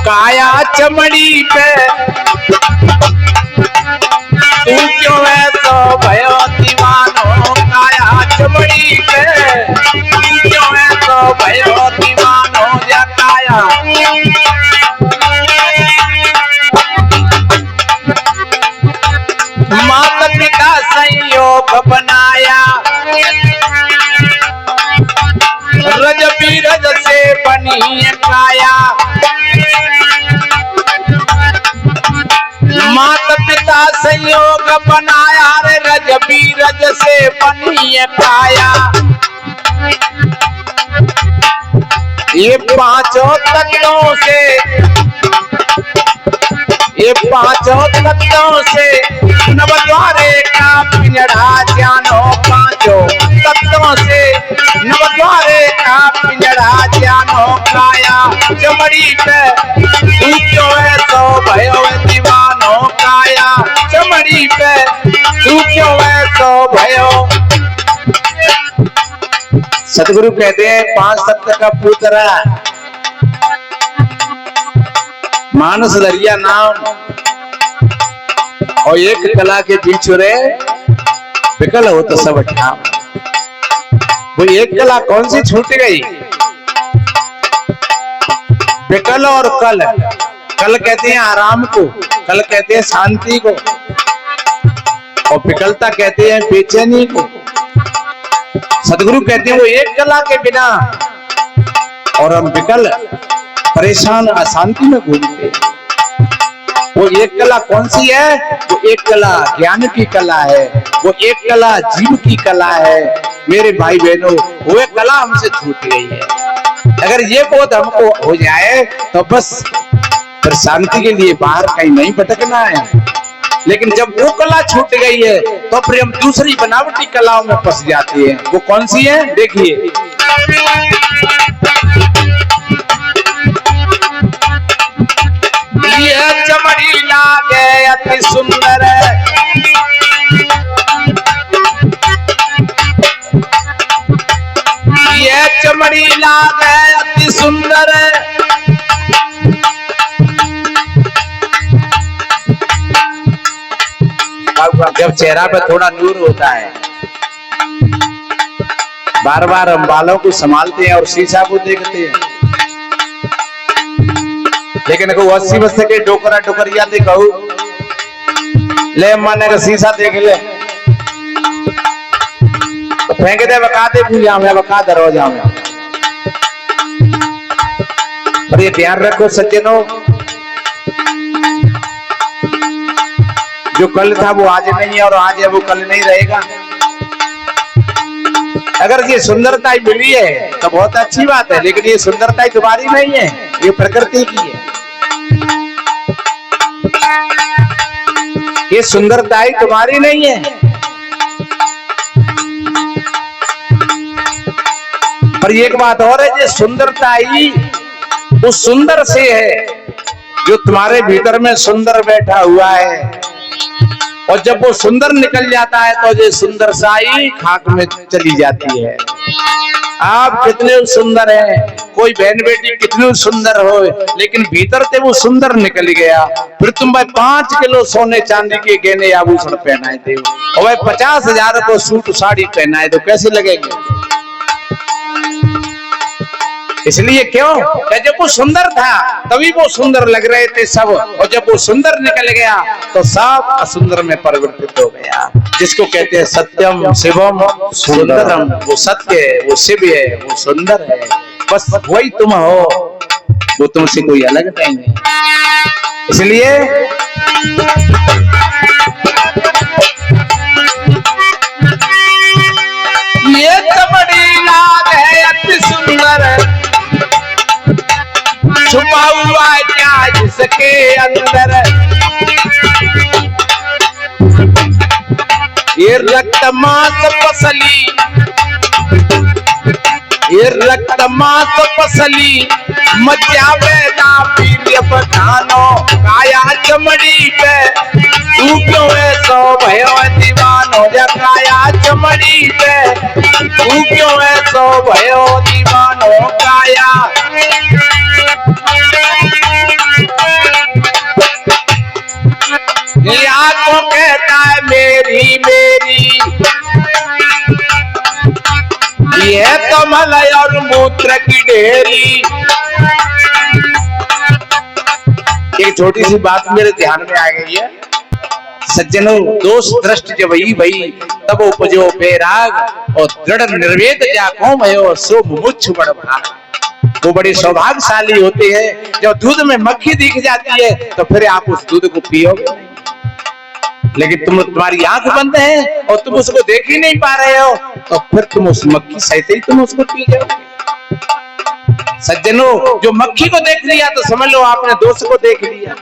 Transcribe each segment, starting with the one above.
काया चमड़ी पे तू क्यों ऐसो भयो दीवानो, काया चमड़ी पे तू क्यों ऐसो भयो दीवानो, या काया माता पिता संयोग बनाया, रज बीरज से बनी काया। माता पिता संयोग बनाया, रे रज बीरज से बनी काया। ये पांचों तत्वों से, ये पांचों तत्वों से नवद्वारे का पिंजड़ा जानो, पांचों तत्वों से नवद्वारे का पिंजड़ा जानो, काया चमड़ी पे तू क्यों ऐसो भयो दीवानो, काया चमड़ी पे तू क्यों ऐसो भयो। सतगुरु कहते हैं 5 तत्व का पुत्र मानस दरिया नाम और एक कला के बीच रे विकल हो तो सब ठाम। वो एक कला कौन सी छूट गई? विकल और कल। कल कहते हैं आराम को, कल कहते हैं शांति को, और विकलता कहते हैं बेचैनी को। सदगुरु कहते हैं वो एक कला के बिना और हम विकल परेशान अशांति में घूमते। वो एक कला कौन सी है? वो एक कला ज्ञान की कला है, वो एक कला जीव की कला है। मेरे भाई बहनों, वो एक कला हमसे छूट गई है। अगर ये बोध हमको हो जाए तो बस फिर शांति के लिए बाहर कहीं नहीं भटकना है। लेकिन जब वो कला छूट गई है तो फिर हम दूसरी बनावटी कलाओं में फंस जाते हैं। वो कौन सी है? देखिए, ये चमड़ी लागे अति सुंदर, ये चमड़ी लागे अति सुंदर, जब चेहरा पे थोड़ा नूर होता है, बार बार हम बालों को संभालते हैं और शीशा को देखते हैं। लेकिन को 80 वर्ष के डोकरा डोकरिया देखो ले माने का शीशा देख ले तो फेंक दे, बका दे पूजा में, बका दरवाजा में। और ये ध्यान रखो सज्जनों, जो कल था वो आज नहीं है और आज है वो कल नहीं रहेगा। अगर ये सुंदरता ही मिली है तो बहुत अच्छी बात है, लेकिन ये सुंदरता ही तुम्हारी नहीं है, ये प्रकृति की है। ये सुंदरता ही तुम्हारी नहीं है। पर एक बात और है, ये सुंदरता ही उस सुंदर से है जो तुम्हारे भीतर में सुंदर बैठा हुआ है। और जब वो सुंदर निकल जाता है तो ये सुंदर साई खाक में चली जाती है। आप कितने सुंदर हैं, कोई बहन बेटी कितनी सुंदर हो, लेकिन भीतर से वो सुंदर निकल गया। फिर तुम भाई 5 किलो सोने चांदी के गहने आभूषण पहनाए थे और भाई 50,000 को सूट साड़ी पहनाए तो कैसे लगेंगे? इसलिए क्यों? जब वो सुंदर था तभी वो सुंदर लग रहे थे सब, और जब वो सुंदर निकल गया तो सब असुंदर में परिवर्तित हो गया। जिसको कहते हैं सत्यम शिवम सुंदरम, वो सत्य है, वो शिव है, वो सुंदर है। बस वही तुम हो, वो तुमसे कोई अलग नहीं है। इसलिए ये तो बड़ी लाग है अति सुंदर, छुपा हुआ क्या जिसके अंदर, ये रक्त मांस पसली, ये रक्त मांस पसली, मचावे ना वीर्य बधानो, काया चमड़ी पे तू क्यों ऐसो भयो दीवानो, या काया चमड़ी पे तू क्यों ऐसो भयो दीवानो, काया ये तो मलाई और मूत्र की ढेरी। एक छोटी सी बात मेरे ध्यान में आ गई है। सज्जनों, दोष दृष्ट जब वही तब उपजो बेराग और दृढ़ निर्वेद जाको भयो सो मुमुच्छ बड़ भाग। वो बड़े सौभाग्यशाली होते हैं जब दूध में मक्खी दिख जाती है तो फिर आप उस दूध को पियोगे। लेकिन तुम्हारी आंख बंद है और तुम उसको देख ही नहीं पा रहे हो तो फिर तुम उस मक्खी सहित ही तुम उसको पी जाओगे। सज्जनों, जो मक्खी को देख लिया तो समझ लो आपने दोष को देख लिया।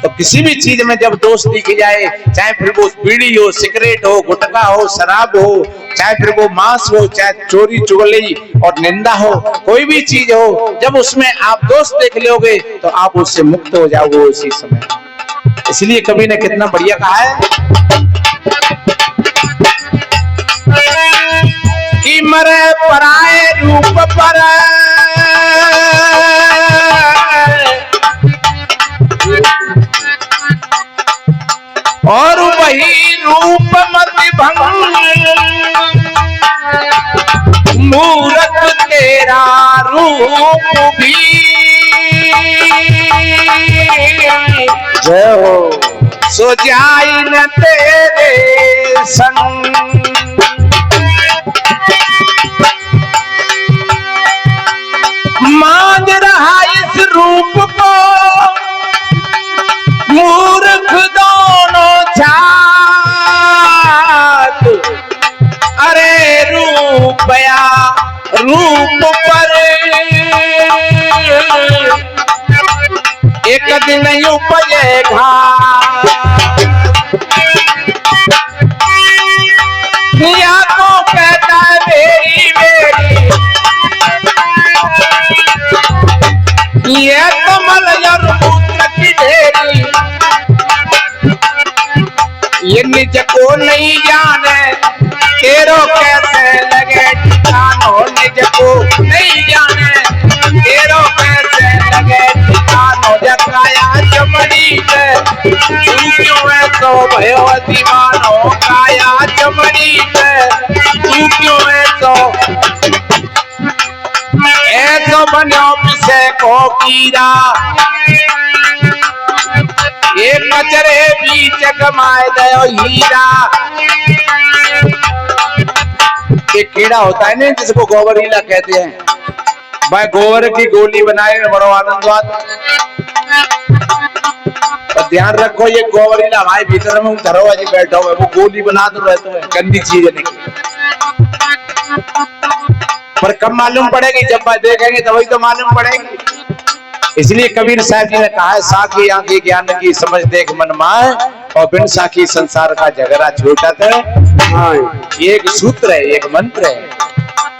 तो किसी भी चीज में जब दोष दिख जाए, चाहे फिर वो बीड़ी हो, सिगरेट हो, गुटखा हो, शराब हो, चाहे फिर वो मांस हो, चाहे चोरी चुगली और निंदा हो, कोई भी चीज हो, जब उसमें आप दोष देख लोगे तो आप उससे मुक्त हो जाओगे उसी समय। इसलिए कवि ने कितना बढ़िया कहा है कि मरे पराए रूप पर और वही रूप मति भंग, मूरत तेरा रूप भी जय हो सो जाई न तेरे संग। मांझ रहा इस रूप को मूर्ख दोनों छात, अरे रूपया रूप पर एक दिन उपजेगा। या तो कहता है मेरी मेरी, ये कमल और मूत्र की ढेरी, ये निज को नहीं जाने तेरो कैसे लगे ठिकानो। निज को नहीं जाने तेरो कैसे लगे ठिकानो। जकाया चमड़ी पे तू क्यों है तो भयो दीवानो। काया चमड़ी पे तू क्यों है तो ऐसो बनो पिसे को कीड़ा। ये कचरे बीच कमाए दयो हीरा। एक कीड़ा होता है ना जिसको गोबरीला कहते हैं, भाई गोबर की गोली बनाए बड़ो आनंद आता। तो ध्यान रखो ये गोबरीला भाई भीतर में धरो आज बैठा हुआ है, वो गोली बना तो रहते हैं, गंदी चीज है निकली। पर कब मालूम पड़ेगी, जब देखेंगे तभी तो मालूम पड़ेगी। इसलिए कबीर साहब जी ने कहा है साखी आंखी ज्ञान की समझ देख मन माए और बिन साखी संसार का झगड़ा छोटा था। ये एक सूत्र है, एक मंत्र है।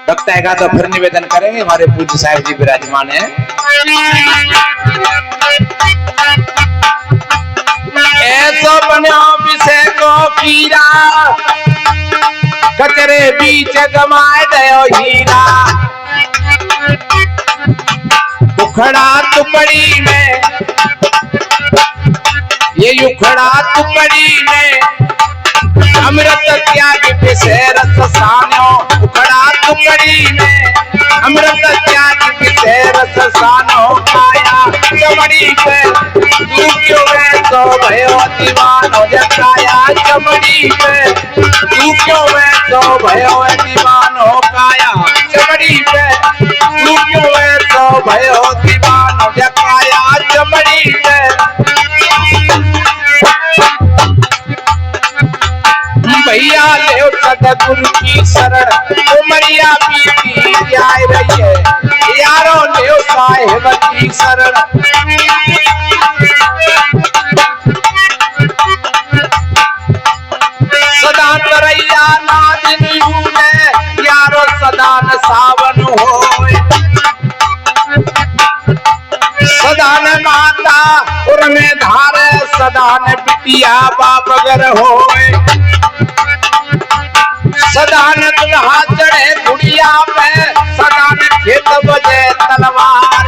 लगता है तो फिर निवेदन करेंगे, हमारे पूज्य साहब जी विराजमान है। ऐसो बनो विषय को कीड़ा, कचरे बीच गमाए दयो हीरा। उखड़ा टुकड़ी में, ये उखड़ा टुकड़ी में अमृत त्याग पिसे रस सानो। उखड़ा टुकड़ी में अमृत त्याग पिसे रस सानो। काया चमड़ी पे तू क्यों है तो भयो दीवानो। जकाया चमड़ी पे तू क्यों है तो भयो दीवानो। काया चमड़ी पे तू क्यों है तो भयो दीवानो। जकाया चमड़ी पे भैया ले सतगुरु की शरण, उमरिया बीती जाए रही है। यारो ले साहिब की शरण, सदा तरैया नादिन में यारो सदा न सावन होए। सदा न माता उर में धारे, सदा न बिटिया बाबगर होए। सदा न दुल्हा चढ़े गुड़िया पे, सदा न खेत बजे तलवार।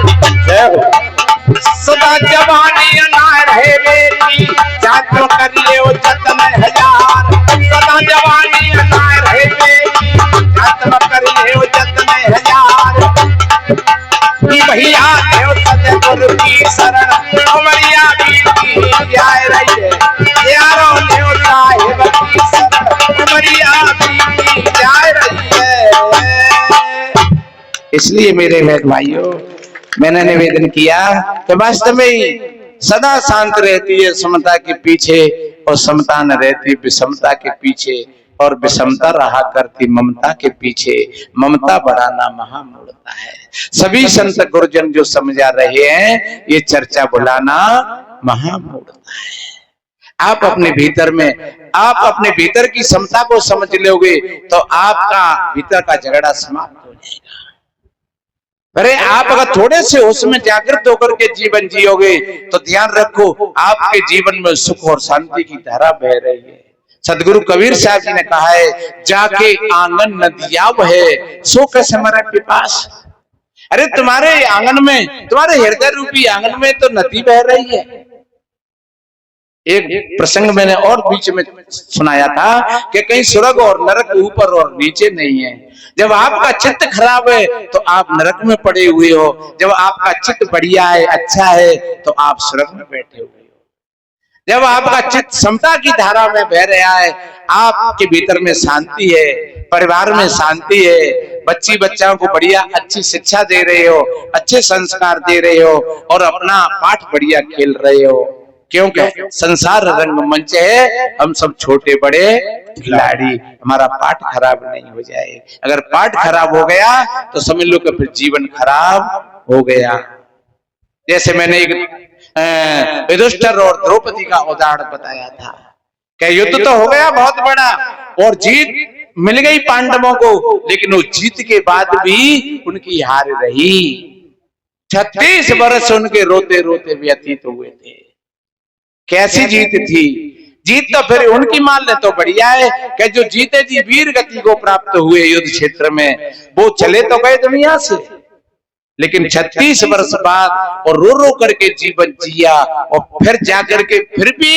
सदा जवानी अनार है बेटी, चाचो कर ले वो जतन हजार। सदा जवानी अनार है बेटी, चाचो कर ले वो भैया देव सतगुरु की शरण उमरिया बीती जाए रही है, यारों देव साहिब की शरण उमरिया बीती जाए रही है। इसलिए मेरे बहन भाइयों, मैंने निवेदन किया कि वास्तव में सदा शांत रहती है समता के पीछे, और समता न रहती विषमता के पीछे, और विषमता रहा करती ममता के पीछे। ममता बढ़ाना महामूढ़ता है। सभी संत गुरुजन जो समझा रहे हैं, ये चर्चा बुलाना महामूढ़ता है। आप अपने भीतर में, आप अपने भीतर की समता को समझ लोगे तो आपका भीतर का झगड़ा समाप्त हो जाएगा। अरे आप अगर थोड़े से उसमें जागृत होकर के जीवन जियोगे तो ध्यान रखो आपके जीवन में सुख और शांति की धारा बह रही है। सदगुरु कबीर साहब जी ने कहा है, जाके आंगन नदिया बहे सो कैसे मरे पिपास। अरे तुम्हारे आंगन में, तुम्हारे हृदय रूपी आंगन में तो नदी बह रही है। एक प्रसंग मैंने और बीच में सुनाया था कि कहीं स्वर्ग और नरक ऊपर और नीचे नहीं है। जब आपका चित्त खराब है तो आप नरक में पड़े हुए हो, जब आपका चित्त बढ़िया है, अच्छा है, तो आप स्वर्ग में बैठे हुए हो। जब आपका चित्त समता की धारा में बह रहा है, आपके भीतर में शांति है, परिवार में शांति है, बच्ची बच्चों को बढ़िया अच्छी शिक्षा दे रहे हो, अच्छे संस्कार दे रहे हो, और अपना पाठ बढ़िया खेल रहे हो। क्योंकि संसार रंगमंच है, हम सब छोटे बड़े खिलाड़ी, हमारा पाठ खराब नहीं हो जाए। अगर पाठ खराब हो गया तो समझ लो कि फिर जीवन खराब हो गया। जैसे मैंने एक युधिष्ठिर और द्रौपदी का उदाहरण बताया था कि युद्ध तो हो गया बहुत बड़ा और जीत मिल गई पांडवों को, लेकिन वो जीत के बाद भी उनकी हार रही। 36 वर्ष उनके रोते रोते व्यतीत हुए थे। कैसी जीत थी? जीत तो फिर उनकी मान ले तो बढ़िया है कि जो जीते जी वीर गति को प्राप्त हुए युद्ध क्षेत्र में, वो चले तो गए दुनिया से, लेकिन 36 वर्ष बाद और रो रो करके जीवन जिया, और फिर जाकर के फिर भी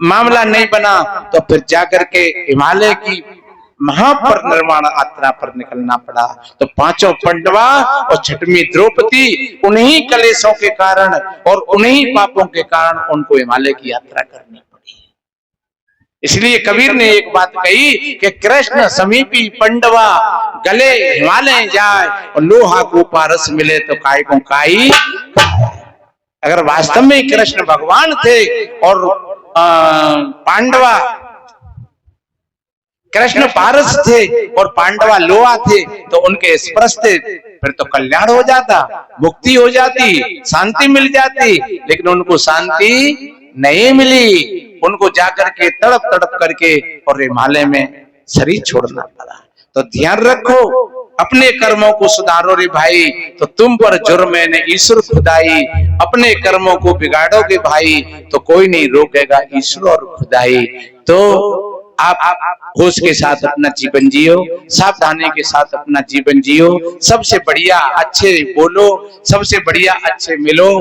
मामला नहीं बना तो फिर जाकर के हिमालय की महापरिनिर्वाण यात्रा पर निकलना पड़ा। तो पांचों पांडवा और छठवीं द्रौपदी उन्हीं कलेशों के कारण और उन्हीं पापों के कारण उनको हिमालय की यात्रा करनी पड़ी। इसलिए कबीर ने एक बात कही कि कृष्ण समीपी पांडवा गले हिमालय जाए, और लोहा को पारस मिले तो काय को काई। अगर वास्तव में कृष्ण भगवान थे और पांडवा कृष्ण पारस थे और पांडवा लोहा थे, तो उनके स्पर्श थे, फिर तो कल्याण हो जाता, मुक्ति हो जाती, शांति मिल जाती। लेकिन उनको शांति नहीं मिली, उनको जाकर के तड़प तड़प करके और हिमालय में शरीर छोड़ना पड़ा। तो ध्यान रखो, अपने कर्मों को सुधारो रे भाई, तो तुम पर जुर्म ने ईश्वर खुदाई। अपने कर्मों को बिगाड़ोगे भाई तो कोई नहीं रोकेगा ईश्वर और खुदाई। तो आप होश के साथ अपना जीवन जियो, सावधानी के साथ अपना जीवन जियो, सबसे बढ़िया अच्छे बोलो, सबसे बढ़िया अच्छे मिलो।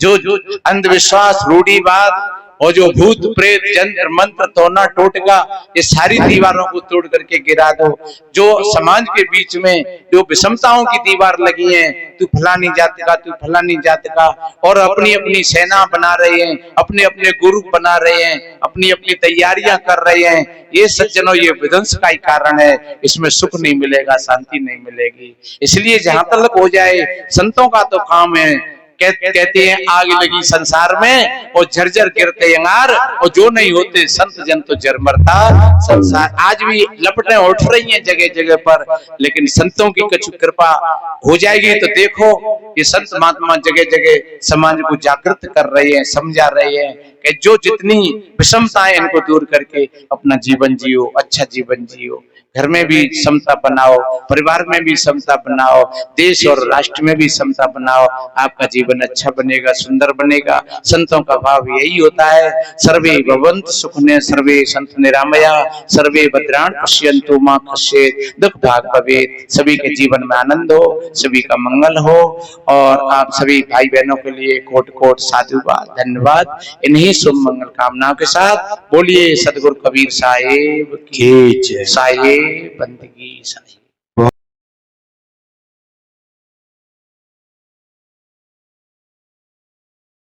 जो अंधविश्वास, रूढ़िवाद और जो भूत प्रेत जंत्र मंत्र तोड़ना टोटका, ये सारी दीवारों को तोड़ करके गिरा दो। जो समाज के बीच में जो विषमताओं की दीवार लगी है, तू फलानी जाति का, तू फलानी जाति का, और अपनी अपनी सेना बना रहे हैं, अपने अपने गुरु बना रहे हैं, अपनी अपनी तैयारियां कर रहे हैं, ये सज्जनों ये विध्वंस का ही कारण है। इसमें सुख नहीं मिलेगा, शांति नहीं मिलेगी। इसलिए जहां तक हो जाए, संतों का तो काम है, कहते हैं आग लगी संसार में और झरझर गिरते अंगार, और जो नहीं होते संत जन तो जर मरता संसार। आज भी लपटें उठ रही हैं जगह जगह पर, लेकिन संतों की कुछ कृपा हो जाएगी तो देखो ये संत महात्मा जगह जगह समाज को जागृत कर रहे हैं, समझा रहे हैं कि जो जितनी विषमताएं इनको दूर करके अपना जीवन जियो, अच्छा जीवन जियो। घर में भी समता बनाओ, परिवार में भी समता बनाओ, देश और राष्ट्र में भी समता बनाओ। आपका जीवन अच्छा बनेगा, सुंदर बनेगा। संतों का भाव यही होता है, सर्वे भवन्तु सुखिनः सर्वे सन्तु निरामया सर्वे भद्राणि पश्यन्तु मा कश्चित् दुःख भाग् भवेत्। सभी के जीवन में आनंद हो, सभी का मंगल हो, और आप सभी भाई बहनों के लिए कोट कोट साधुवाद, धन्यवाद। इन्हीं शुभ मंगल कामनाओं के साथ बोलिए सदगुरु कबीर साहिब की जय। साहिब बंदगी साहिब।